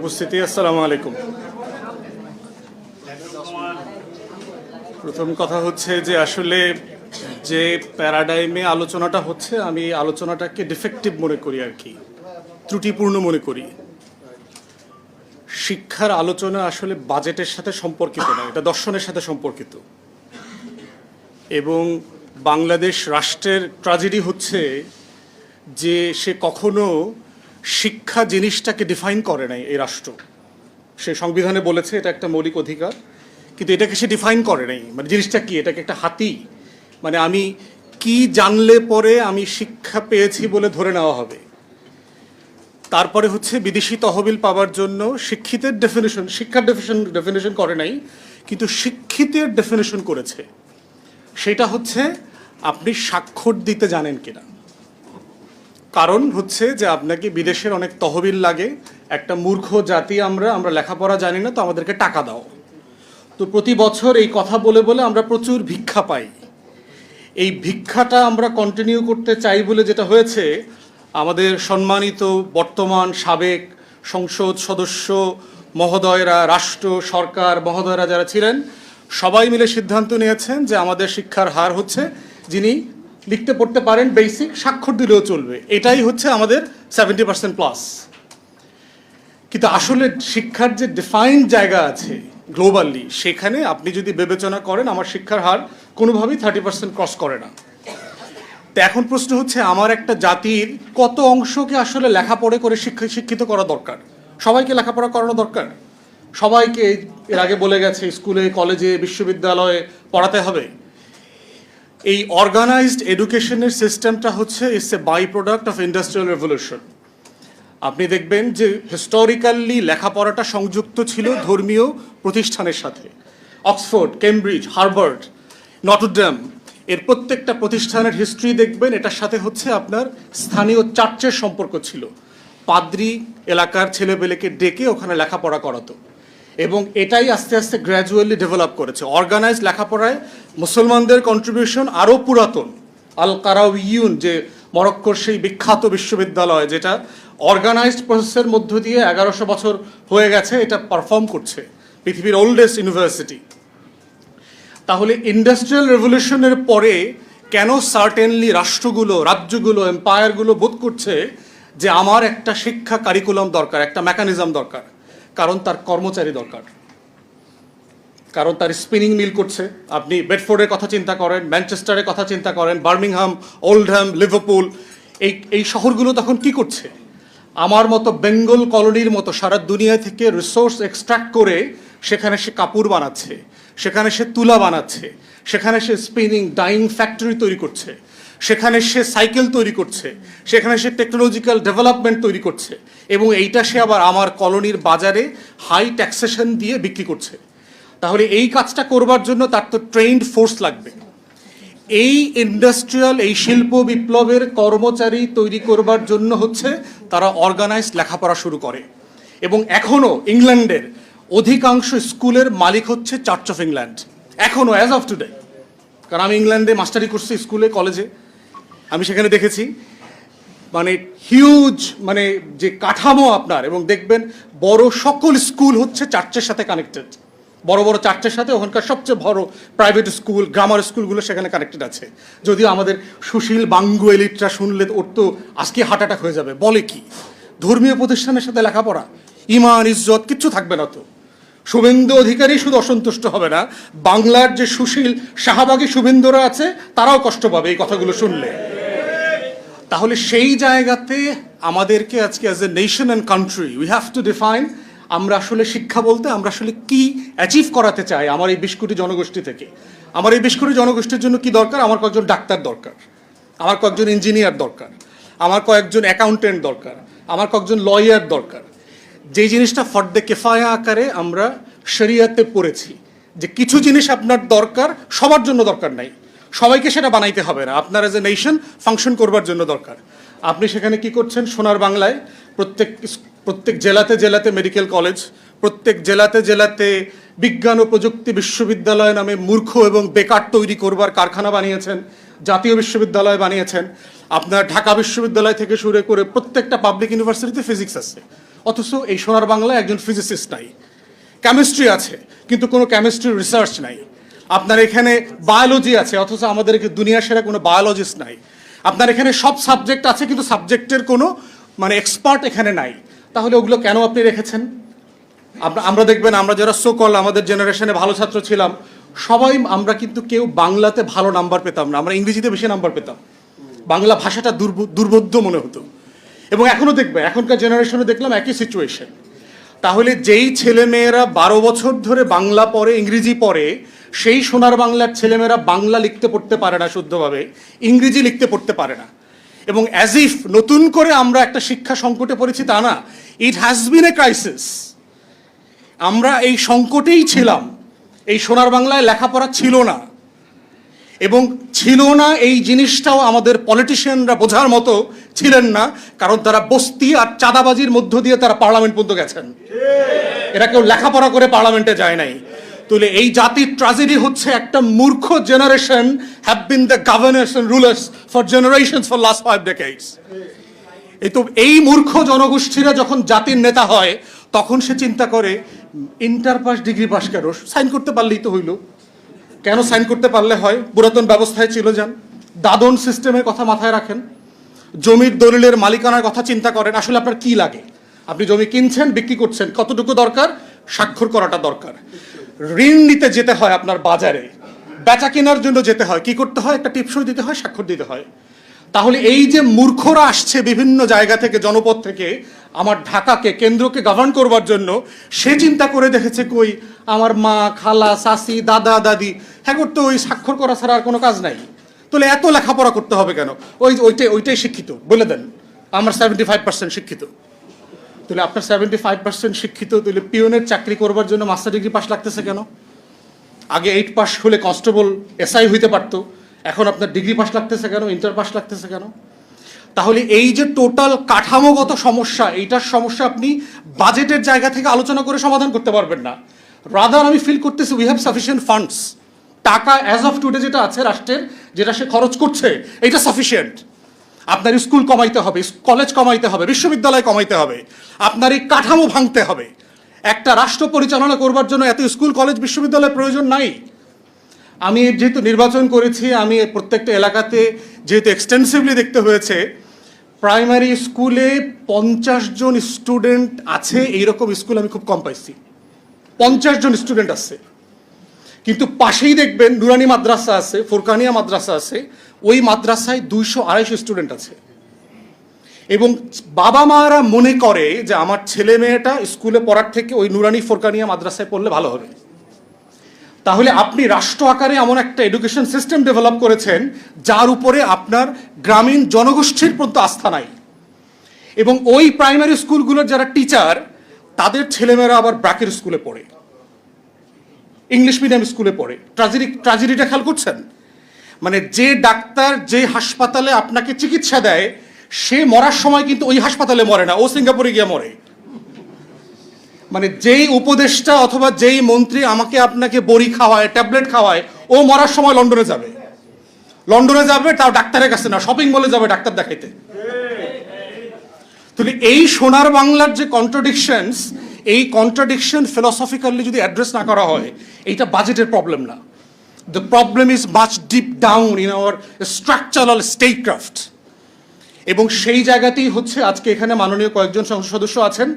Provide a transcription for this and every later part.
উপস্থিতি, আসসালামু আলাইকুম। প্রথম কথা হচ্ছে যে আসলে যে প্যারাডাইমে আলোচনাটা হচ্ছে, আমি আলোচনাটাকে ডিফেক্টিভ মনে করি, আর কি ত্রুটিপূর্ণ মনে করি। শিক্ষার আলোচনা আসলে বাজেটের সাথে সম্পর্কিত না, এটা দর্শনের সাথে সম্পর্কিত। এবং বাংলাদেশ রাষ্ট্রের ট্র্যাজেডি হচ্ছে যে সে কখনো শিক্ষা জিনিসটাকে ডিফাইন করে নাই। এই রাষ্ট্র, সে সংবিধানে বলেছে এটা একটা মৌলিক অধিকার, কিন্তু এটাকে সে ডিফাইন করে নাই। মানে জিনিসটা কি, এটাকে একটা হাতি, মানে আমি কি জানলে পরে আমি শিক্ষা পেয়েছি বলে ধরে নেওয়া হবে। তারপরে হচ্ছে বিদেশি তহবিল পাওয়ার জন্য শিক্ষিতের ডেফিনেশন, শিক্ষার ডেফিনেশন করে নাই, কিন্তু শিক্ষিতের ডেফিনেশন করেছে। সেটা হচ্ছে আপনি স্বাক্ষর দিতে জানেন কিনা। কারণ হচ্ছে যে আপনাকে বিদেশের অনেক তহবিল লাগে, একটা মূর্খ জাতি আমরা লেখাপড়া জানি না, তো আমাদেরকে টাকা দাও। তো প্রতি বছর এই কথা বলে বলে আমরা প্রচুর ভিক্ষা পাই। এই ভিক্ষাটা আমরা কন্টিনিউ করতে চাই বলে যেটা হয়েছে, আমাদের সম্মানিত বর্তমান সাবেক সংসদ সদস্য মহোদয়রা, রাষ্ট্র সরকার মহোদয়রা যারা ছিলেন, সবাই মিলে সিদ্ধান্ত নিয়েছেন যে আমাদের শিক্ষার হার হচ্ছে যিনি লিখতে পড়তে পারেন বেসিক, স্বাক্ষর দিলেও চলবে, এটাই হচ্ছে আমাদের 70%+। কিন্তু আসলে শিক্ষার যে ডিফাইন্ড জায়গা আছে গ্লোবালি, সেখানে আপনি যদি বিবেচনা করেন আমার শিক্ষার হার কোনোভাবেই 30% ক্রস করে না। তো এখন প্রশ্ন হচ্ছে, আমার একটা জাতির কত অংশকে আসলে লেখাপড়ে করে শিক্ষিত করা দরকার? সবাইকে লেখাপড়া করানো দরকার? সবাইকে এর আগে বলে গেছে স্কুলে, কলেজে, বিশ্ববিদ্যালয়ে পড়াতে হবে? এই অর্গানাইজড এডুকেশনের সিস্টেমটা হচ্ছে it's a by product of industrial revolution. আপনি দেখবেন যে হিস্টোরিক্যালি লেখাপড়াটা সংযুক্ত ছিল ধর্মীয় প্রতিষ্ঠানের সাথে। অক্সফোর্ড, কেমব্রিজ, হার্ভার্ড, নটরডেম, এর প্রত্যেকটা প্রতিষ্ঠানের হিস্ট্রি দেখবেন এটার সাথে হচ্ছে আপনার স্থানীয় চার্চের সম্পর্ক ছিল। পাদ্রি এলাকার ছেলেপেলেকে ডেকে ওখানে লেখাপড়া করাতো, এবং এটাই আস্তে আস্তে গ্র্যাজুয়ালি ডেভেলপ করেছে। অর্গানাইজ লেখাপড়ায় মুসলমানদের কন্ট্রিবিউশন আরও পুরাতন। আল কারাউইয়ুন, যে মরক্কোর সেই বিখ্যাত বিশ্ববিদ্যালয়, যেটা অর্গানাইজড প্রসেসের মধ্য দিয়ে 1100 বছর হয়ে গেছে, এটা পারফর্ম করছে, পৃথিবীর ওল্ডেস্ট ইউনিভার্সিটি। তাহলে ইন্ডাস্ট্রিয়াল রেভলিউশনের পরে কেন সার্টেনলি রাষ্ট্রগুলো, রাজ্যগুলো, এম্পায়ারগুলো বোধ করছে যে আমার একটা শিক্ষা কারিকুলাম দরকার, একটা মেকানিজম দরকার? কারণ তার কর্মচারী দরকার, কারণ তার স্পিনিং মিল করছে। আপনি বেডফোর্ডের কথা চিন্তা করেন, ম্যানচেস্টারের কথা চিন্তা করেন, বার্মিংহাম, ওল্ডহ্যাম, লিভারপুল, এই শহরগুলো তখন কি করছে? আমার মতো বেঙ্গল কলোনির মতো সারা দুনিয়া থেকে রিসোর্স এক্সট্রাক্ট করে সেখানে সে কাপড় বানাচ্ছে, সেখানে সে তুলা বানাচ্ছে, সেখানে সে স্পিনিং ডাইং ফ্যাক্টরি তৈরি করছে, সেখানে সে সাইকেল তৈরি করছে, সেখানে সে টেকনোলজিক্যাল ডেভেলপমেন্ট তৈরি করছে, এবং এইটা সে আবার আমার কলোনির বাজারে হাই ট্যাক্সেশন দিয়ে বিক্রি করছে। তাহলে এই কাজটা করবার জন্য তার তো ট্রেন্ড ফোর্স লাগবে। এই ইন্ডাস্ট্রিয়াল, এই শিল্প বিপ্লবের কর্মচারী তৈরি করবার জন্য হচ্ছে তারা অর্গানাইজড লেখাপড়া শুরু করে। এবং এখনও ইংল্যান্ডের অধিকাংশ স্কুলের মালিক হচ্ছে চার্চ অফ ইংল্যান্ড, এখনও অ্যাজ অফ টুডে। কারণ আমি ইংল্যান্ডে মাস্টারি করছি, স্কুলে কলেজে, আমি সেখানে দেখেছি মানে হিউজ, মানে যে কাঠামো আপনার, এবং দেখবেন বড় সকল স্কুল হচ্ছে চার্চের সাথে কানেক্টেড, বড় বড় চার্চের সাথে। ওখানকার সবচেয়ে বড় প্রাইভেট স্কুল, গ্রামার স্কুলগুলো সেখানে কানেক্টেড আছে। যদিও আমাদের সুশীল বাঙ্গু এলিটরা শুনলে ওর তো আজকে হার্ট অ্যাটাক হয়ে যাবে, বলে কি ধর্মীয় প্রতিষ্ঠানের সাথে লেখাপড়া, ইমান ইজ্জত কিচ্ছু থাকবে না। তো শুভেন্দু অধিকারী শুধু অসন্তুষ্ট হবে না, বাংলার যে সুশীল শাহবাগী শুভেন্দুরা আছে তারাও কষ্ট পাবে এই কথাগুলো শুনলে। তাহলে সেই জায়গাতে আমাদেরকে আজকে as a nation and country we have to define আমরা আসলে শিক্ষা বলতে আমরা আসলে কি অ্যাচিভ করাতে চাই আমার এই 20 কোটি জনগোষ্ঠী থেকে। আমার এই 20 কোটি জনগোষ্ঠীর জন্য কি দরকার? আমার কয়েকজন ডাক্তার দরকার, আমার কয়েকজন ইঞ্জিনিয়ার দরকার, আমার কয়েকজন অ্যাকাউন্টেন্ট দরকার, আমার কয়েকজন লয়ার দরকার। যেই জিনিসটা ফর্দে কেফায়া আকারে আমরা শরিয়াতে পড়েছি, যে কিছু জিনিস আপনার দরকার, সবার জন্য দরকার নাই, সবাইকে সেটা বানাইতে হবে না, আপনার এজ এ নেশন ফাংশন করবার জন্য দরকার। আপনি সেখানে কি করছেন? সোনার বাংলায় প্রত্যেক জেলাতে জেলাতে মেডিকেল কলেজ, প্রত্যেক জেলাতে জেলাতে বিজ্ঞান ও প্রযুক্তি বিশ্ববিদ্যালয় নামে মূর্খ এবং বেকার তৈরি করবার কারখানা বানিয়েছেন, জাতীয় বিশ্ববিদ্যালয় বানিয়েছেন। আপনার ঢাকা বিশ্ববিদ্যালয় থেকে শুরু করে প্রত্যেকটা পাবলিক ইউনিভার্সিটিতে ফিজিক্স আছে, অথচ এই সোনার বাংলায় একজন ফিজিসিস্ট নাই। কেমিস্ট্রি আছে কিন্তু কোনো কেমিস্ট্রি রিসার্চ নাই। আপনার এখানে বায়োলজি আছে অথচ আমাদের দুনিয়া সেরা কোনো বায়োলজিস্ট নাই। আপনার এখানে সব সাবজেক্ট আছে কিন্তু সাবজেক্টের কোনো মানে এক্সপার্ট এখানে নাই। তাহলে ওগুলো কেন আপনি রেখেছেন? আমরা দেখবেন, আমরা যারা সোকল আমাদের জেনারেশনে ভালো ছাত্র ছিলাম সবাই আমরা কিন্তু কেউ বাংলাতে ভালো নাম্বার পেতাম না, আমরা ইংরেজিতে বেশি নাম্বার পেতাম। বাংলা ভাষাটা দুর্বোধ্য মনে হতো। এবং এখনও দেখবে, এখনকার জেনারেশনে দেখলাম একই সিচুয়েশন। তাহলে যেই ছেলেমেয়েরা 12 বছর ধরে বাংলা পড়ে, ইংরেজি পড়ে, সেই সোনার বাংলার ছেলেমেয়েরা বাংলা লিখতে পড়তে পারে না শুদ্ধভাবে, ইংরেজি লিখতে পড়তে পারে না। এবং অ্যাজ ইফ নতুন করে আমরা একটা শিক্ষা সংকটে পড়েছি তা না, it has been A crisis. আমরা এই সংকটেই ছিলাম। এই সোনার বাংলায় লেখাপড়া ছিল না, এবং ছিল না এই জিনিসটাও আমাদের পলিটিশিয়ানরা বোঝার মতো ছিলেন না, কারণ তারা বস্তি আর চাঁদাবাজির মধ্য দিয়ে তারা পার্লামেন্ট পর্যন্ত গেছেন। এরা কেউ লেখাপড়া করে পার্লামেন্টে যায় নাই। তাহলে এই জাতির ট্র্যাজেডি হচ্ছে একটা মূর্খ generation have been the governors and rulers for generations for last 5 decades। এই মূর্খ জনগোষ্ঠীরা যখন জাতির নেতা হয় তখন সে চিন্তা করে ইন্টার পাস ডিগ্রি পাস কেন, সাইন করতে পারলেই তো হইল। কেন সাইন করতে পারলে হয়? পুরাতন ব্যবস্থায় ছিল যান, দাদন সিস্টেমের কথা মাথায় রাখেন, জমির দলিলের মালিকানার কথা চিন্তা করেন। আসলে আপনার কি লাগে? আপনি জমি কিনছেন, বিক্রি করছেন, কতটুকু দরকার? স্বাক্ষর করাটা দরকার। ঋণ নিতে যেতে হয় আপনার বাজারে, বেচা কেনার জন্য যেতে হয়, কি করতে হয়? একটা টিপসই দিতে হয়, স্বাক্ষর দিতে হয়। তাহলে এই যে মূর্খরা আসছে বিভিন্ন জায়গা থেকে, জনপদ থেকে, আমার ঢাকাকে কেন্দ্রকে গভর্ন করবার জন্য, সে চিন্তা করে দেখেছে কই আমার মা, খালা, চাচি, দাদা, দাদি, হ্যাঁ করতো ওই স্বাক্ষর করা ছাড়া আর কোনো কাজ নাই। তাহলে এত লেখাপড়া করতে হবে কেন? ওইটাই শিক্ষিত বলে দেন, আমার 75% শিক্ষিত। তাহলে আপনার 75% শিক্ষিত, তাহলে পিওনের চাকরি করবার জন্য মাস্টার ডিগ্রি পাস লাগতেছে কেন? আগে 8 পাস হলে কনস্টেবল এসআই হইতে পারতো, এখন আপনার ডিগ্রি পাস লাগতেছে কেন, ইন্টার পাস লাগতেছে কেন? তাহলে এই যে টোটাল কাঠামোগত সমস্যা, এইটার সমস্যা আপনি বাজেটের জায়গা থেকে আলোচনা করে সমাধান করতে পারবেন না। রাদার আমি ফিল করতেছি উই হ্যাভ সাফিসিয়েন্ট ফান্ডস। টাকা অ্যাজ অফ টুডে যেটা আছে রাষ্ট্রের, যেটা সে খরচ করছে, এটা সাফিসিয়েন্ট। আপনার স্কুল কমাইতে হবে, কলেজ কমাইতে হবে, বিশ্ববিদ্যালয় কমাইতে হবে, আপনার এই কাঠামো ভাঙতে হবে। একটা রাষ্ট্র পরিচালনা করবার জন্য এত স্কুল কলেজ বিশ্ববিদ্যালয়ের প্রয়োজন নাই। আমি যেহেতু নির্বাচন করেছি, আমি প্রত্যেকটা এলাকাতে যেহেতু এক্সটেন্সিভলি দেখতে হয়েছে, প্রাইমারি স্কুলে 50 জন স্টুডেন্ট আছে এইরকম স্কুল আমি খুব কম পাইছি। 50 জন স্টুডেন্ট আছে, কিন্তু পাশেই দেখবেন নুরানি মাদ্রাসা আছে, ফোরকানিয়া মাদ্রাসা আছে, ওই মাদ্রাসায় 200-250 স্টুডেন্ট আছে। এবং বাবা মারা মনে করে যে আমার ছেলে মেয়েটা স্কুলে পড়ার থেকে ওই নুরানি ফোরকানিয়া মাদ্রাসায় পড়লে ভালো হবে। তাহলে আপনি রাষ্ট্র আকারে এমন একটা এডুকেশন সিস্টেম ডেভেলপ করেছেন যার উপরে আপনার গ্রামীণ জনগোষ্ঠীর পর্যন্ত আস্থা নাই। এবং ওই প্রাইমারি স্কুলগুলোর যারা টিচার, তাদের ছেলেমেয়েরা আবার ব্র্যাকের স্কুলে পড়ে, ইংলিশ মিডিয়াম স্কুলে পড়ে। ট্র্যাজেডিটা খেয়াল করছেন? মানে যে ডাক্তার যে হাসপাতালে আপনাকে চিকিৎসা দেয়, সে মরার সময় কিন্তু ওই হাসপাতালে মরে না, ও সিঙ্গাপুরে গিয়ে মরে। মানে যেই উপদেষ্টা অথবা যেই মন্ত্রী আমাকে আপনাকে বড়ি খাওয়ায়, ট্যাবলেট খাওয়ায়, ও মরার সময় লন্ডনে যাবে। লন্ডনে যাবে তাও ডাক্তারের কাছে না, শপিং মলে যাবে ডাক্তার দেখাইতে। তাহলে এই সোনার বাংলার যে কন্ট্রাডিকশনস, এই কন্ট্রাডিকশন ফিলসফিক্যালি যদি অ্যাড্রেস না করা হয়, এইটা বাজেটের প্রবলেম না। The problem is much deep down in our structural statecraft. এবং সেই জায়গাতেই হচ্ছে আজকে এখানে মাননীয় কয়েকজন সংসদ সদস্য আছেন,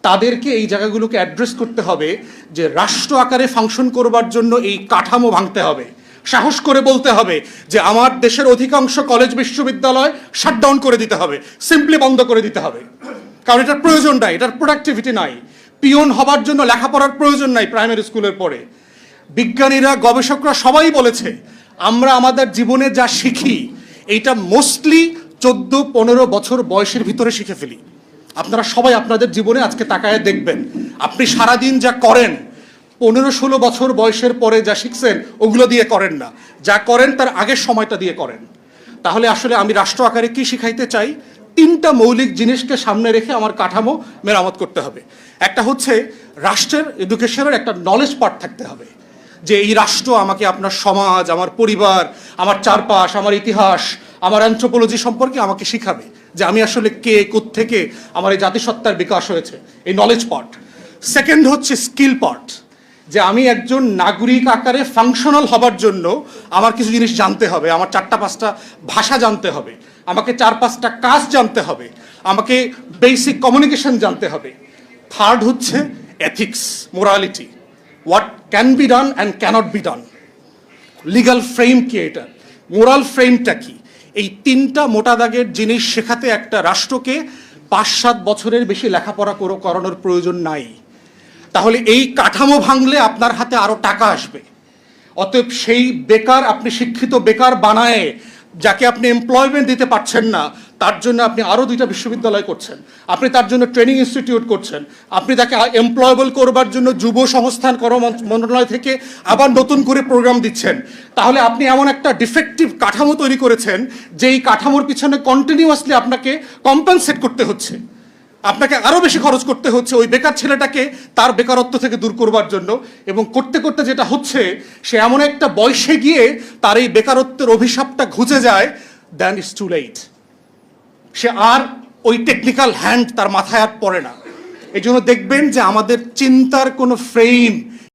তাদেরকে এই জায়গাগুলোকে অ্যাড্রেস করতে হবে যে রাষ্ট্র আকারে ফাংশন করবার জন্য এই কাঠামো ভাঙতে হবে। সাহস করে বলতে হবে যে আমার দেশের অধিকাংশ কলেজ বিশ্ববিদ্যালয় শাটডাউন করে দিতে হবে, সিম্পলি বন্ধ করে দিতে হবে। কারণ এটার প্রয়োজন নাই, এটার প্রোডাক্টিভিটি নাই। পিয়ন হবার জন্য লেখাপড়ার প্রয়োজন নাই প্রাইমারি স্কুলের পরে। বিজ্ঞানীরা, গবেষকরা সবাই বলেছে আমরা আমাদের জীবনে যা শিখি এইটা মোস্টলি 14-15 বছর বয়সের ভিতরে শিখে ফেলি। আপনারা সবাই আপনাদের জীবনে আজকে তাকায় দেখবেন, আপনি সারাদিন যা করেন 15-16 বছর বয়সের পরে যা শিখছেন ওগুলো দিয়ে করেন না, যা করেন তার আগের সময়টা দিয়ে করেন। তাহলে আসলে আমি রাষ্ট্র আকারে কি শিখাইতে চাই? 3টা মৌলিক জিনিসকে সামনে রেখে আমার কাঠামো মেরামত করতে হবে। একটা হচ্ছে রাষ্ট্রের এডুকেশনের একটা নলেজ পার্ট থাকতে হবে, যে এই রাষ্ট্র আমাকে আপনার সমাজ, আমার পরিবার, আমার চারপাশ, আমার ইতিহাস, আমার অ্যানথ্রোপোলজি সম্পর্কে আমাকে শিখাবে। যে আমি আসলে কে, কোত্থেকে আমার এই জাতিসত্তার বিকাশ হয়েছে, এই নলেজ পার্ট। সেকেন্ড হচ্ছে স্কিল পার্ট, যে আমি একজন নাগরিক আকারে ফাংশনাল হবার জন্য আমার কিছু জিনিস জানতে হবে, আমার 4-5টা ভাষা জানতে হবে, আমাকে 4-5টা কাজ জানতে হবে, আমাকে বেসিক কমিউনিকেশন জানতে হবে। থার্ড হচ্ছে ethics, morality, what can be done and cannot be done, legal frame কি, এটা মোরাল ফ্রেমটা কি। এই 3টা মোটা দাগের জিনিস শেখাতে একটা রাষ্ট্রকে 5-7 বছরের বেশি লেখাপড়া করানোর প্রয়োজন নাই। তাহলে এই কাঠামো ভাঙলে আপনার হাতে আরো টাকা আসবে। অতএব সেই বেকার, আপনি শিক্ষিত বেকার বানায় যাকে আপনি এমপ্লয়মেন্ট দিতে পারছেন না, তার জন্য আপনি আরও 2টা বিশ্ববিদ্যালয় করছেন, আপনি তার জন্য ট্রেনিং ইনস্টিটিউট করছেন, আপনি তাকে এমপ্লয়েবল করবার জন্য যুব সংস্থান মন্ত্রণালয় থেকে আবার নতুন করে প্রোগ্রাম দিচ্ছেন। তাহলে আপনি এমন একটা ডিফেক্টিভ কাঠামো তৈরি করেছেন যে এই কাঠামোর পিছনে কন্টিনিউয়াসলি আপনাকে কম্পেনসেট করতে হচ্ছে, আপনাকে আরও বেশি খরচ করতে হচ্ছে ওই বেকার ছেলেটাকে তার বেকারত্ব থেকে দূর করবার জন্য। এবং করতে করতে যেটা হচ্ছে, সে এমন একটা বয়সে গিয়ে তার এই বেকারত্বের অভিশাপটা ঘুচে যায়, দেন ইটস টু লেট। সে আর ওই টেকনিক্যাল হ্যান্ড তার মাথায় আর পড়ে না। এই জন্য দেখবেন যে আমাদের চিন্তার কোনো ফ্রেম